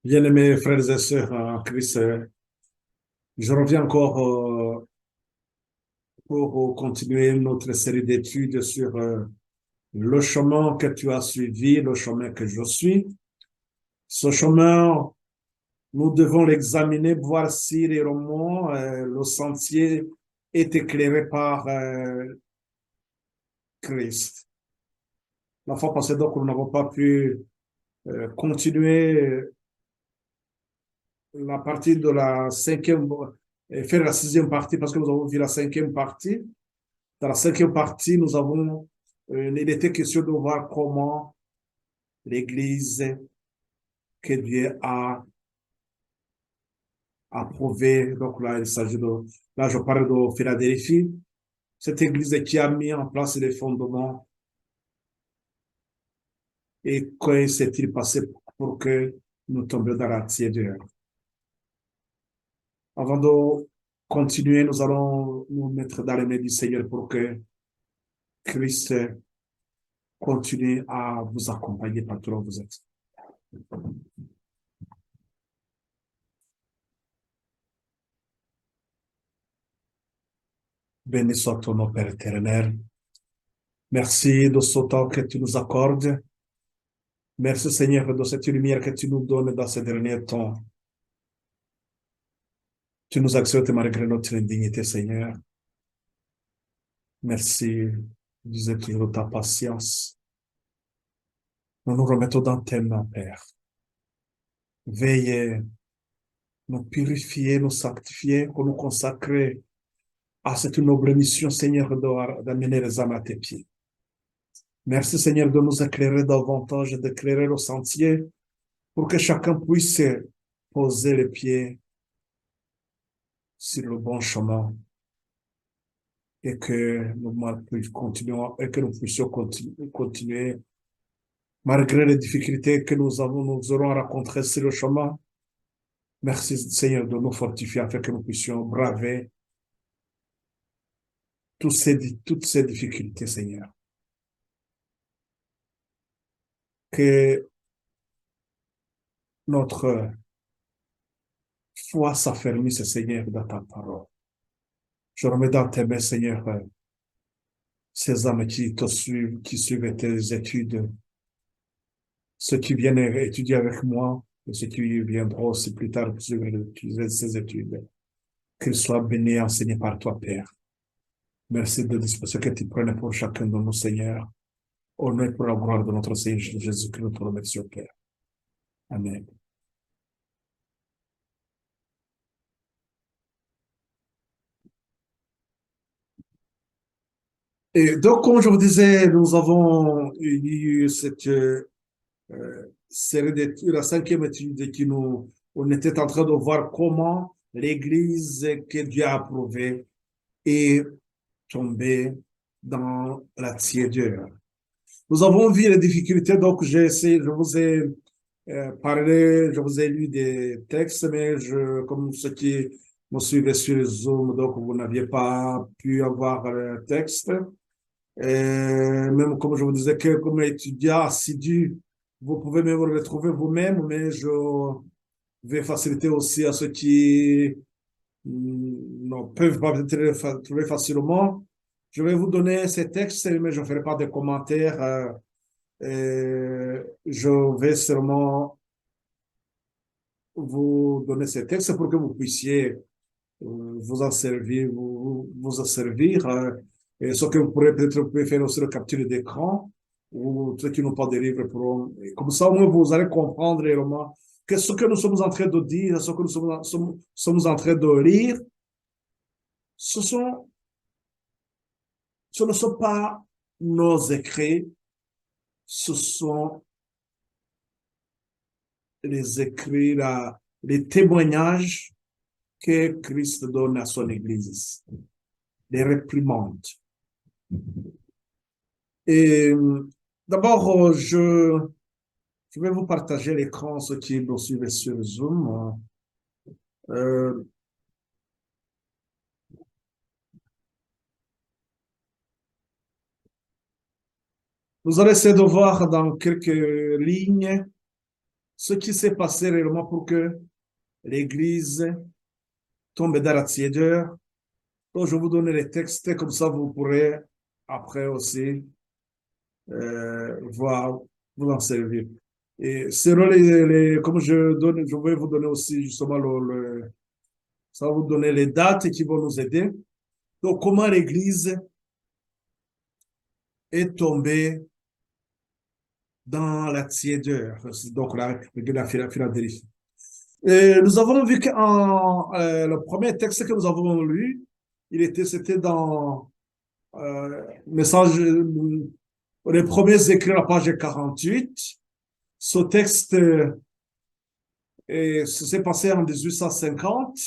Bien-aimés frères et sœurs en Christ, je reviens encore pour continuer notre série d'études sur le chemin que tu as suivi, le chemin que je suis. Ce chemin, nous devons l'examiner, voir si réellement le sentier est éclairé par Christ. La fois passée, donc, nous n'avons pas pu continuer la partie de la cinquième, faire la sixième partie parce que nous avons vu la cinquième partie. Dans la cinquième partie, il était question de voir comment l'Église que Dieu a approuvée, donc là, là, je parle de Philadelphie, cette Église qui a mis en place les fondements et que s'est-il passé pour que nous tombions dans la tiédeur. Avant de continuer, nous allons nous mettre dans les mains du Seigneur pour que Christ continue à vous accompagner partout où vous êtes. Béni soit ton nom, Père éternel. Merci de ce temps que tu nous accordes. Merci, Seigneur, de cette lumière que tu nous donnes dans ces derniers temps. Tu nous acceptes malgré notre indignité, Seigneur. Merci, disais toujours ta patience. Nous nous remettons dans tes mains, Père. Veillez, nous purifier, nous sanctifier, pour nous consacrer à cette noble mission, Seigneur, d'amener les âmes à tes pieds. Merci, Seigneur, de nous éclairer davantage, d'éclairer le sentier, pour que chacun puisse poser les pieds sur le bon chemin et que nous puissions continuer malgré les difficultés que nous aurons rencontrées sur le chemin. Merci Seigneur de nous fortifier afin que nous puissions braver toutes ces difficultés, Seigneur. Que notre foi s'affermisse, Seigneur, dans ta parole. Je remets dans tes mains, Seigneur, ces âmes qui te suivent, qui suivent tes études, ceux qui viennent étudier avec moi et ceux qui viendront aussi plus tard pour suivre ces études. Qu'ils soient bénis et enseignés par toi, Père. Merci de disposition que tu prennes pour chacun de nous, Seigneur. Au nom et pour la gloire de notre Seigneur Jésus, que nous te remercions, Père. Amen. Et donc, comme je vous disais, nous avons eu cette série d'études, la cinquième étude on était en train de voir comment l'Église que Dieu a approuvée est tombée dans la tiédeur. Nous avons vu les difficultés, donc je vous ai parlé, je vous ai lu des textes, mais comme ceux qui me suivaient sur Zoom, donc vous n'aviez pas pu avoir le texte. Même comme je vous disais que comme étudiant assidu, vous pouvez même le retrouver vous-même, mais je vais faciliter aussi à ceux qui ne peuvent pas peut-être trouver facilement. Je vais vous donner ces textes, mais je ne ferai pas de commentaires. Je vais seulement vous donner ces textes pour que vous puissiez vous en servir, vous en servir. Et ce que vous pourrez peut-être vous pouvez faire aussi le capture d'écran ou ceux qui n'ont pas de livres pour comme ça au moins vous allez comprendre réellement que ce que nous sommes en train de dire, ce que nous sommes en train de lire, ce sont, ce ne sont pas nos écrits, ce sont les écrits, les témoignages que Christ donne à son Église, les réprimandes. Et d'abord, je vais vous partager l'écran, ceux qui nous suivent sur Zoom. Euh, Nous allons essayer de voir dans quelques lignes ce qui s'est passé réellement pour que l'Église tombe dans la tiédeur. Donc, je vais vous donner les textes, comme ça vous pourrez après aussi voir, vous en servir. Et selon comme je vais vous donner aussi justement ça va vous donner les dates qui vont nous aider. Donc, comment l'Église est tombée dans la tiédeur, donc la Philadelphie. Nous avons vu que le premier texte que nous avons lu, c'était dans message, les premiers écrits à la page 48. Ce texte s'est passé en 1850.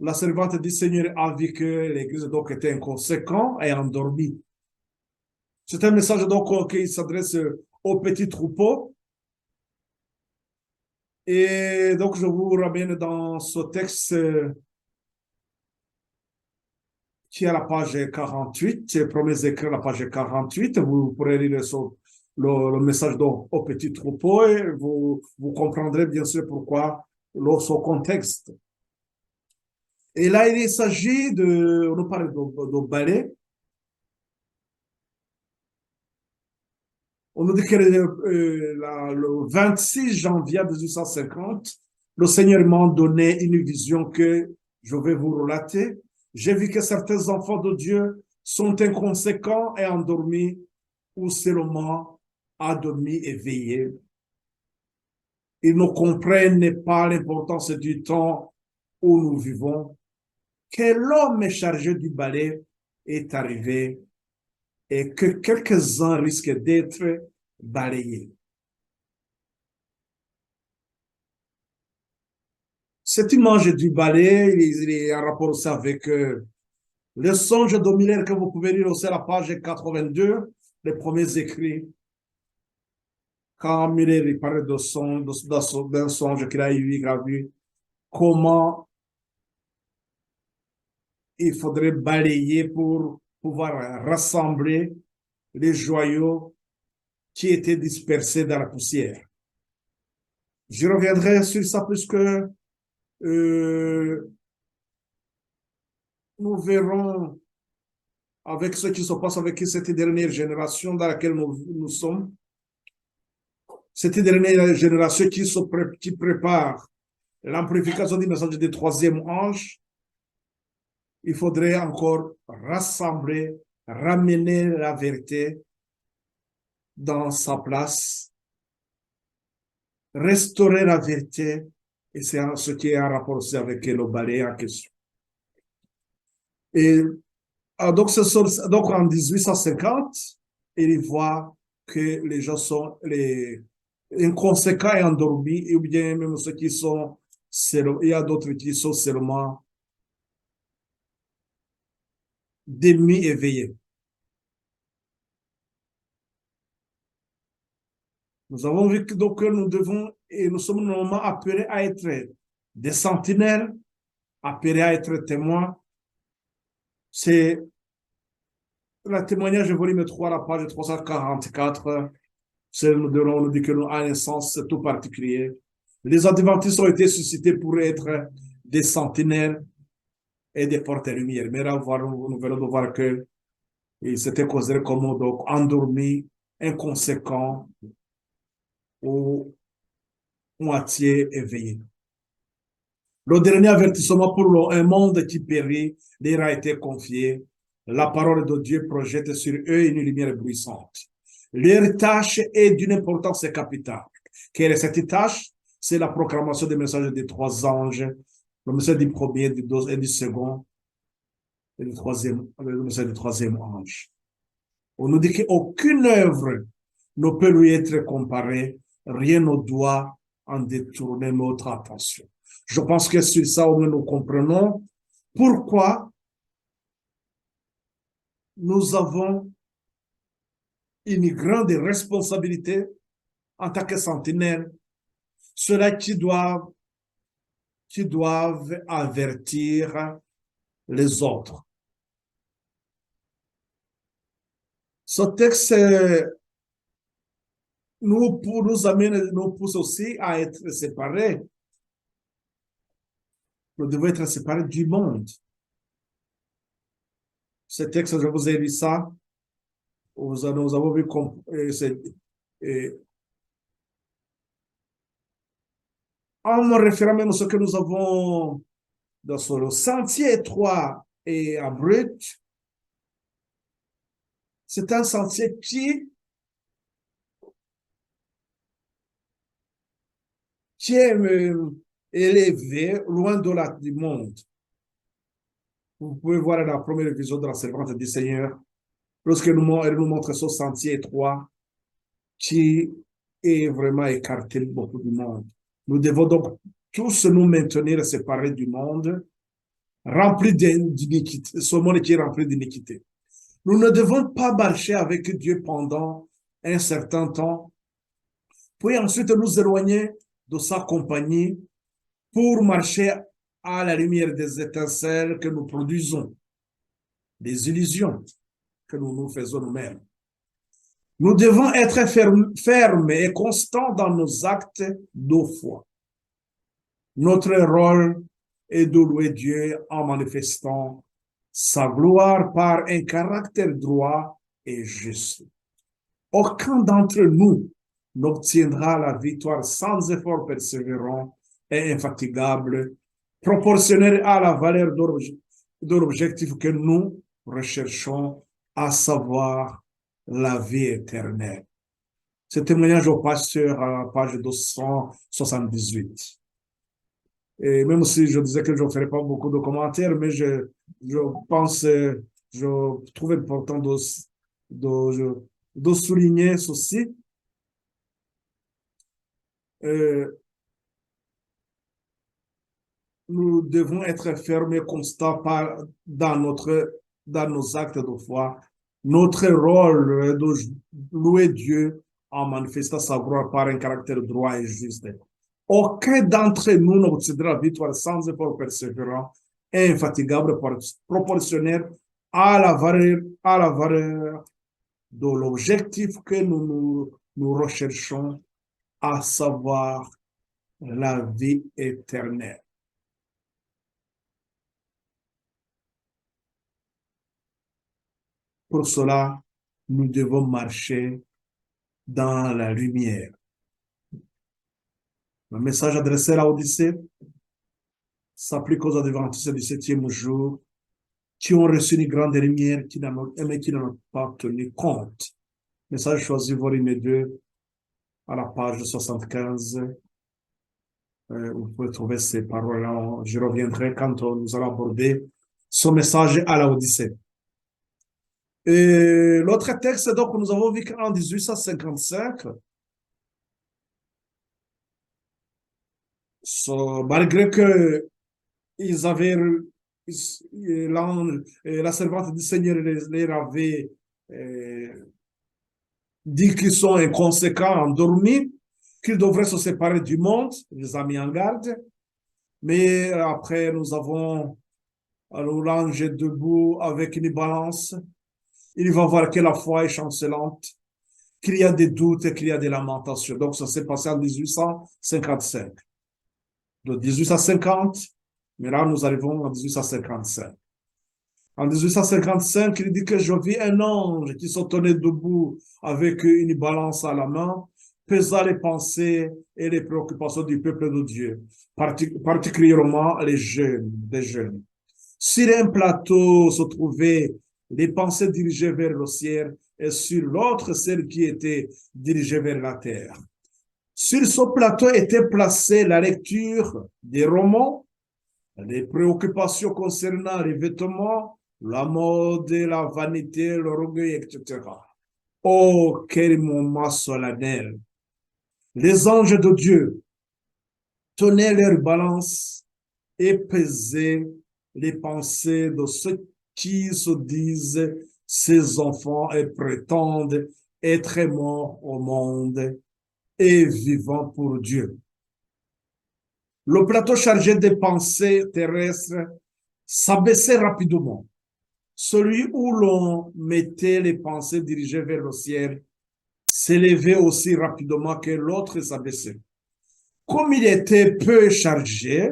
La servante du Seigneur a vu que l'Église donc était inconséquente et endormie. C'est un message donc qui s'adresse aux petits troupeaux. Et donc, je vous ramène dans ce texte qui est à la page 48, premier écrit à la page 48. Vous pourrez lire le message donc au petit troupeau et vous comprendrez bien sûr pourquoi son contexte. Et là, il s'agit on nous parle de balai. On nous dit que le 26 janvier 1850, le Seigneur m'a donné une vision que je vais vous relater. J'ai vu que certains enfants de Dieu sont inconséquents et endormis ou seulement endormis et veillés. Ils ne comprennent pas l'importance du temps où nous vivons, que l'homme chargé du balai est arrivé et que quelques-uns risquent d'être balayés. Cette image du balai, il est en rapport aussi avec le songe de Miller que vous pouvez lire aussi à la page 82, les premiers écrits. Quand Miller il parle d'un songe qu'il a eu, il a vu comment il faudrait balayer pour pouvoir rassembler les joyaux qui étaient dispersés dans la poussière. Je reviendrai sur ça puisque nous verrons avec ce qui se passe avec cette dernière génération dans laquelle nous sommes, cette dernière génération qui prépare l'amplification du message du troisième ange, il faudrait encore rassembler, ramener la vérité dans sa place, restaurer la vérité, et c'est ce qui est en rapport aussi avec le balai en question. Et donc en 1850, il voit que les gens sont inconséquents et endormis, ou bien même ceux qui sont, il y a d'autres qui sont seulement demi-éveillés. Nous avons vu que donc nous devons, et nous sommes normalement appelés à être des sentinelles, appelés à être témoins. C'est le témoignage volume 3, la page 344. On nous dit que nous avons un sens tout particulier. Les adventistes ont été suscités pour être des sentinelles et des portes-lumière. Mais là, nous venons de voir que c'était considéré comme donc endormi, inconséquent ou moitié éveillé. Le dernier avertissement pour un monde qui périt leur a été confié. La parole de Dieu projette sur eux une lumière bruissante. Leur tâche est d'une importance capitale. Quelle est cette tâche? C'est la proclamation des messages des trois anges, le message du premier, du deuxième et du second, et du troisième, le message du troisième ange. On nous dit qu'aucune œuvre ne peut lui être comparée, rien ne doit en détourner notre attention. Je pense que sur ça, au moins, nous comprenons pourquoi nous avons une grande responsabilité en tant que sentinelles, ceux-là qui doivent avertir les autres. Ce texte nous pousse aussi à être séparés. Nous devons être séparés du monde. Ce texte, je vous ai lu ça. Nous avons vu en me référant même à ce que nous avons dans le sentier étroit et abrupt. C'est un sentier qui est élevé, loin du monde. Vous pouvez voir la première vision de la servante du Seigneur, lorsqu'elle nous montre ce sentier étroit qui est vraiment écarté beaucoup du monde. Nous devons donc tous nous maintenir séparés du monde, remplis d'iniquité, ce monde qui est rempli d'iniquité. Nous ne devons pas marcher avec Dieu pendant un certain temps, puis ensuite nous éloigner de sa compagnie pour marcher à la lumière des étincelles que nous produisons, des illusions que nous nous faisons nous-mêmes. Nous devons être fermes et constants dans nos actes de foi. Notre rôle est de louer Dieu en manifestant sa gloire par un caractère droit et juste. Aucun d'entre nous n'obtiendra la victoire sans effort persévérant et infatigable, proportionnel à la valeur de l'objectif que nous recherchons, à savoir la vie éternelle. Ce témoignage au pasteur à la page 278. Et même si je disais que je ne ferais pas beaucoup de commentaires, mais je pense, je trouve important de souligner ceci. Nous devons être fermes et constants dans nos actes de foi. Notre rôle est de louer Dieu en manifestant sa gloire par un caractère droit et juste. Aucun d'entre nous n'obtiendra la victoire sans effort persévérant et infatigable proportionnel à la valeur de l'objectif que nous recherchons, à savoir la vie éternelle. Pour cela, nous devons marcher dans la lumière. Le message adressé à l'Odyssée s'applique aux adventistes du 7e jour qui ont reçu une grande lumière mais qui n'en ont pas tenu compte. Message choisi, volume 2, à la page 75. Vous pouvez trouver ces paroles-là. Je reviendrai quand nous allons aborder ce message à la Odyssée. Et l'autre texte, donc, nous avons vu qu'en 1855, malgré que ils avaient, la servante du Seigneur les avait dit qu'ils sont inconséquents, endormis, qu'ils devraient se séparer du monde, ils les a mis en garde. Mais après, nous avons l'ange debout avec une balance. Il va voir que la foi est chancelante, qu'il y a des doutes et qu'il y a des lamentations. Donc, ça s'est passé en 1855. De 1850, mais là, nous arrivons en 1855. En 1855, il dit que je vis un ange qui se tenait debout avec une balance à la main, pesant les pensées et les préoccupations du peuple de Dieu, particulièrement des jeunes. Sur un plateau se trouvaient les pensées dirigées vers le ciel et sur l'autre, celles qui étaient dirigées vers la terre. Sur ce plateau était placée la lecture des romans, les préoccupations concernant les vêtements, la mode, la vanité, l'orgueil, etc. Oh, quel moment solennel! Les anges de Dieu tenaient leur balance et pesaient les pensées de ceux qui se disent ses enfants et prétendent être morts au monde et vivants pour Dieu. Le plateau chargé des pensées terrestres s'abaissait rapidement. Celui où l'on mettait les pensées dirigées vers le ciel s'élevait aussi rapidement que l'autre s'abaissait. Comme il était peu chargé,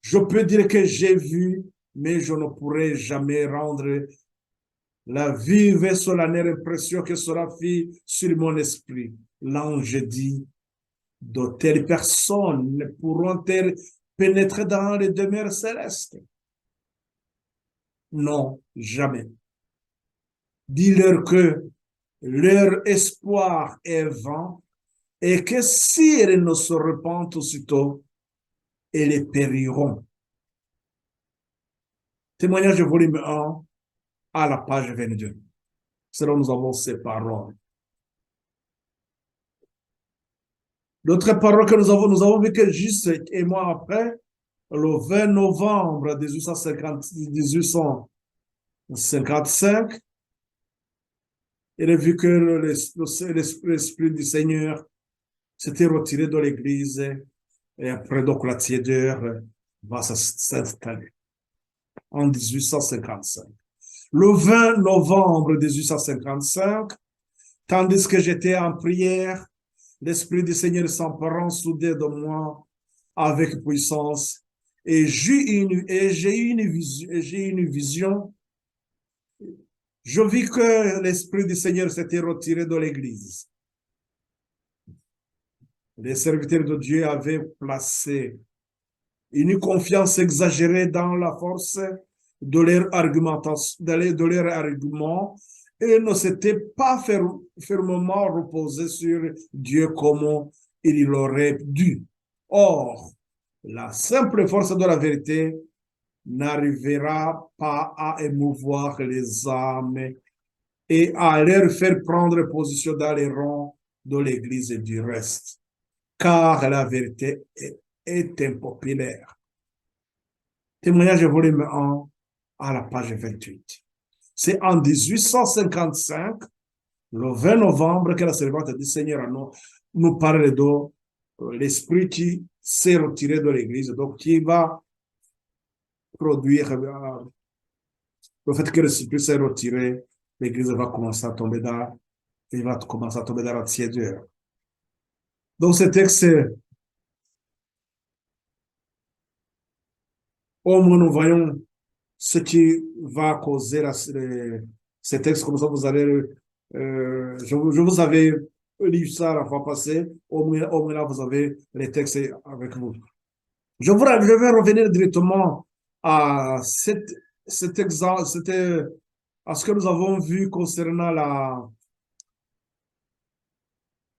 je peux dire que j'ai vu, mais je ne pourrai jamais rendre la vive et solennelle impression que cela fit sur mon esprit. L'ange dit, de telles personnes ne pourront-elles pénétrer dans les demeures célestes? Non, jamais. Dis-leur que leur espoir est vain et que si elles ne se repentent aussitôt, elles périront. Témoignage volume 1 à la page 22. C'est là où nous avons ces paroles. D'autres paroles que nous avons vu que juste un mois après, le 20 novembre 1855, il a vu que l'Esprit du Seigneur s'était retiré de l'Église et après donc la tiédeur va s'installer en 1855. Le 20 novembre 1855, tandis que j'étais en prière, l'Esprit du Seigneur s'emparant soudain de moi avec puissance et j'ai eu une vision. Je vis que l'Esprit du Seigneur s'était retiré de l'Église. Les serviteurs de Dieu avaient placé une confiance exagérée dans la force de leur argumentation, de leur argument, et ne s'étaient pas fermement reposés sur Dieu comme il l'aurait dû. Or, la simple force de la vérité n'arrivera pas à émouvoir les âmes et à leur faire prendre position dans les rangs de l'Église et du reste, car la vérité est impopulaire. Témoignage volume 1 à la page 28. C'est en 1855, le 20 novembre, que la servante du Seigneur nous parle de l'esprit qui s'est retiré de l'Église, donc qui va produire le fait que l'esprit s'est retiré, l'Église va commencer à tomber dans la tiédeur. Donc ce texte, au moins nous voyons ce qui va causer ces textes, comme ça vous allez, je vous avais lu ça la fois passée, au moins là vous avez les textes avec vous. Je vais revenir directement à cet exemple, à ce que nous avons vu concernant